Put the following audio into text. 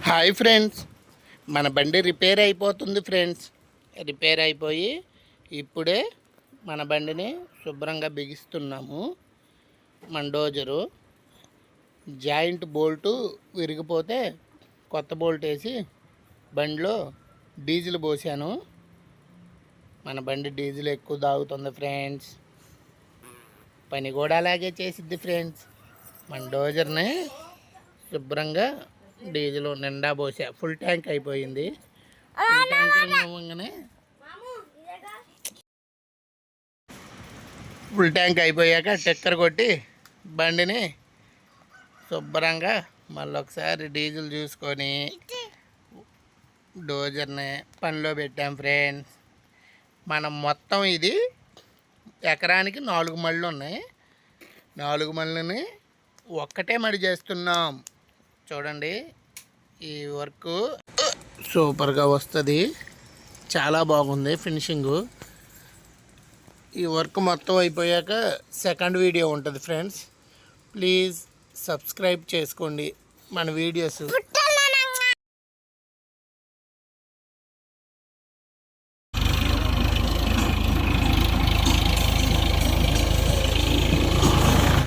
Hi friends, మన బండి repair అయిపోతుంది ఫ్రెండ్స్. రిపేర్ అయిపోయి ఇప్పుడే మన బండిని శుభ్రంగా బిగిస్తున్నాము. మన డోజరు జాయింట్ బోల్టు విరిగిపోతే కొత్త బోల్ట్ వేసి బండిలో డీజిల్ పోసాను. మన బండి డీజిల్ ఎక్కువ తాగుతుంది ఫ్రెండ్స్. పని కూడా అలాగే చేసిద్ది ఫ్రెండ్స్. మన డోజర్ని శుభ్రంగా డీజిల్ నిండా పోసా. ఫుల్ ట్యాంక్ అయిపోయింది. ఫుల్ ట్యాంక్ అయిపోయాక టెక్కర్ కొట్టి బండిని శుభ్రంగా మళ్ళీ ఒకసారి డీజిల్ చూసుకొని డోజర్ని పనిలో పెట్టాం ఫ్రెండ్స్. మనం మొత్తం ఇది ఎకరానికి 4 మళ్ళు ఉన్నాయి. 4 మళ్ళని ఒక్కటే మడి చేస్తున్నాం. చూడండి, ఈ వర్క్ సూపర్గా వస్తుంది. చాలా బాగుంది ఫినిషింగు. ఈ వర్క్ మొత్తం అయిపోయాక సెకండ్ వీడియో ఉంటుంది ఫ్రెండ్స్. ప్లీజ్ సబ్స్క్రైబ్ చేసుకోండి మన వీడియోస్.